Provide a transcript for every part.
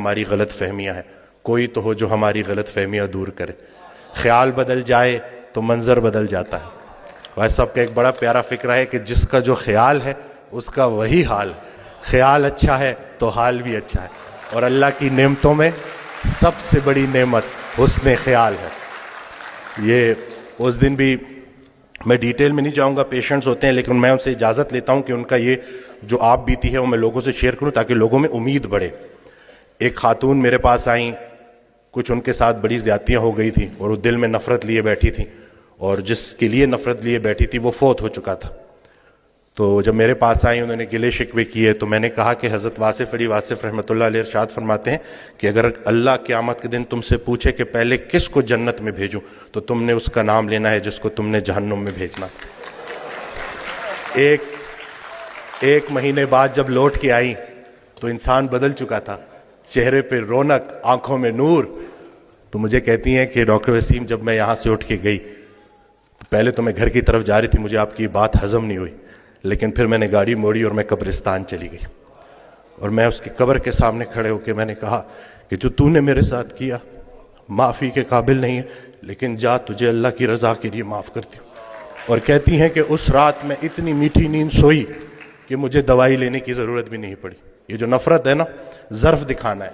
ہماری غلط فہمیاں ہیں، کوئی تو ہو جو ہماری غلط فہمیاں دور کرے۔ خیال بدل جائے تو منظر بدل جاتا ہے۔ بھائی صاحب کا ایک بڑا پیارا فکرہ ہے کہ جس کا جو خیال ہے اس کا وہی حال ہے۔ خیال اچھا ہے تو حال بھی اچھا ہے، اور اللہ کی نعمتوں میں سب سے بڑی نعمت حسن خیال ہے۔ یہ اس دن بھی میں ڈیٹیل میں نہیں جاؤں گا، پیشنٹس ہوتے ہیں، لیکن میں ان سے اجازت لیتا ہوں کہ ان کا یہ جو آپ بیتی ہے وہ میں لوگوں سے شیئر کروں تاکہ لوگوں میں امید بڑھے۔ ایک خاتون میرے پاس آئیں، کچھ ان کے ساتھ بڑی زیادتیاں ہو گئی تھیں اور وہ دل میں نفرت لیے بیٹھی تھیں، اور جس کے لیے نفرت لیے بیٹھی تھی وہ فوت ہو چکا تھا۔ تو جب میرے پاس آئیں انہوں نے گلے شکوے کیے، تو میں نے کہا کہ حضرت واصف علی واصف رحمۃ اللہ علیہ ارشاد فرماتے ہیں کہ اگر اللہ قیامت کے دن تم سے پوچھے کہ پہلے کس کو جنت میں بھیجوں تو تم نے اس کا نام لینا ہے جس کو تم نے جہنم میں بھیجنا۔ ایک مہینے بعد جب لوٹ کے آئیں تو انسان بدل چکا تھا، چہرے پہ رونق، آنکھوں میں نور۔ تو مجھے کہتی ہیں کہ ڈاکٹر وسیم جب میں یہاں سے اٹھ کے گئی، پہلے تو میں گھر کی طرف جا رہی تھی، مجھے آپ کی بات ہضم نہیں ہوئی، لیکن پھر میں نے گاڑی موڑی اور میں قبرستان چلی گئی، اور میں اس کی قبر کے سامنے کھڑے ہو کے میں نے کہا کہ جو تو نے میرے ساتھ کیا معافی کے قابل نہیں ہے، لیکن جا تجھے اللہ کی رضا کے لیے معاف کرتی ہوں۔ اور کہتی ہیں کہ اس رات میں اتنی میٹھی نیند سوئی کہ مجھے دوائی لینے کی ضرورت بھی نہیں پڑی۔ یہ جو نفرت ہے نا، ظرف دکھانا ہے،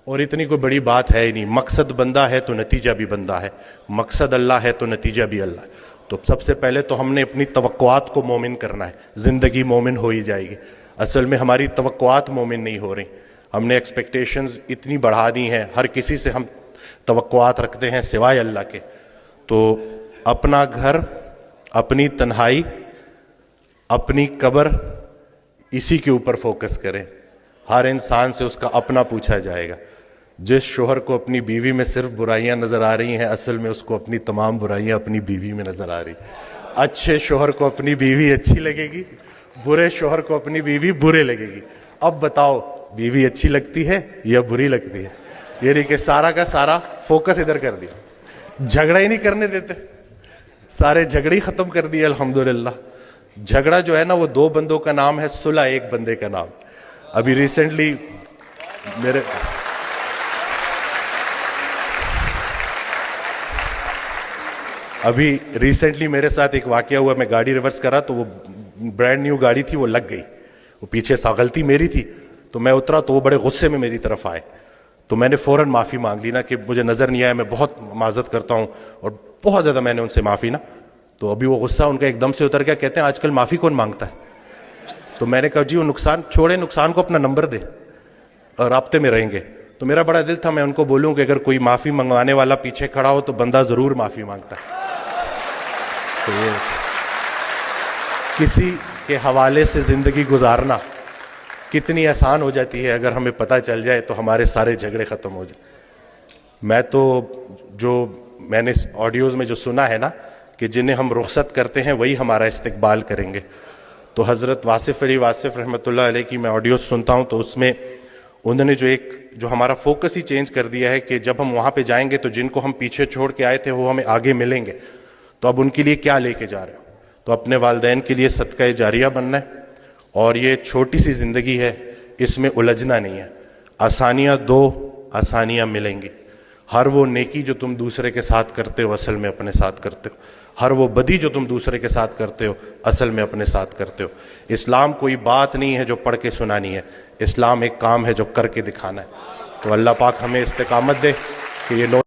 اور اتنی کوئی بڑی بات ہے ہی نہیں۔ مقصد بندہ ہے تو نتیجہ بھی بندہ ہے، مقصد اللہ ہے تو نتیجہ بھی اللہ ہے۔ تو سب سے پہلے تو ہم نے اپنی توقعات کو مومن کرنا ہے، زندگی مومن ہو ہی جائے گی۔ اصل میں ہماری توقعات مومن نہیں ہو رہی، ہم نے ایکسپیکٹیشنز اتنی بڑھا دی ہیں، ہر کسی سے ہم توقعات رکھتے ہیں سوائے اللہ کے۔ تو اپنا گھر، اپنی تنہائی، اپنی قبر، اسی کے اوپر فوکس کریں۔ ہر انسان سے اس کا اپنا پوچھا جائے گا۔ جس شوہر کو اپنی بیوی میں صرف برائیاں نظر آ رہی ہیں، اصل میں اس کو اپنی تمام برائیاں اپنی بیوی میں نظر آ رہی ہیں۔ اچھے شوہر کو اپنی بیوی اچھی لگے گی، برے شوہر کو اپنی بیوی برے لگے گی۔ اب بتاؤ بیوی اچھی لگتی ہے یا بری لگتی ہے؟ یہ نہیں کہ سارا کا سارا فوکس ادھر کر دیا، جھگڑا ہی نہیں کرنے دیتے، سارے جھگڑے ہی ختم کر دیے الحمدللہ۔ جھگڑا جو ہے نا وہ دو بندوں کا نام ہے، صلح ایک بندے کا نام۔ ابھی ریسنٹلی میرے ساتھ ایک واقعہ ہوا، میں گاڑی ریورس کرا تو وہ برانڈ نیو گاڑی تھی، وہ لگ گئی، وہ پیچھے سا غلطی میری تھی، تو میں اترا تو وہ بڑے غصے میں میری طرف آئے، تو میں نے فوراً معافی مانگ لی نا کہ مجھے نظر نہیں آیا، میں بہت معذرت کرتا ہوں، اور بہت زیادہ میں نے ان سے معافی نا۔ تو ابھی وہ غصہ ان کا ایک دم سے اتر گیا، کہتے ہیں آج کل معافی کون مانگتا ہے؟ تو میں نے کہا جی وہ نقصان چھوڑے، نقصان کو اپنا نمبر دے اور رابطے میں رہیں گے۔ تو میرا بڑا دل تھا میں ان کو بولوں کہ اگر کوئی معافی منگوانے والا پیچھے کھڑا ہو تو بندہ ضرور معافی مانگتا ہے۔ تو یہ کسی کے حوالے سے زندگی گزارنا کتنی آسان ہو جاتی ہے، اگر ہمیں پتہ چل جائے تو ہمارے سارے جھگڑے ختم ہو جائیں۔ میں تو جو میں نے آڈیوز میں جو سنا ہے نا کہ جنہیں ہم رخصت کرتے ہیں وہی ہمارا استقبال کریں گے، تو حضرت واصف علی واصف رحمۃ اللہ علیہ کی میں آڈیوز سنتا ہوں تو اس میں انہوں نے جو ہمارا فوکس ہی چینج کر دیا ہے کہ جب ہم وہاں پہ جائیں گے تو جن کو ہم پیچھے چھوڑ کے آئے تھے وہ ہمیں آگے ملیں گے، تو اب ان کے لیے کیا لے کے جا رہے ہو؟ تو اپنے والدین کے لیے صدقہ جاریہ بننا ہے، اور یہ چھوٹی سی زندگی ہے، اس میں الجھنا نہیں ہے۔ آسانیاں دو، آسانیاں ملیں گی۔ ہر وہ نیکی جو تم دوسرے کے ساتھ کرتے ہو اصل میں اپنے ساتھ کرتے ہو، ہر وہ بدی جو تم دوسرے کے ساتھ کرتے ہو اصل میں اپنے ساتھ کرتے ہو۔ اسلام کوئی بات نہیں ہے جو پڑھ کے سنانی ہے، اسلام ایک کام ہے جو کر کے دکھانا ہے۔ تو اللہ پاک ہمیں استقامت دے کہ یہ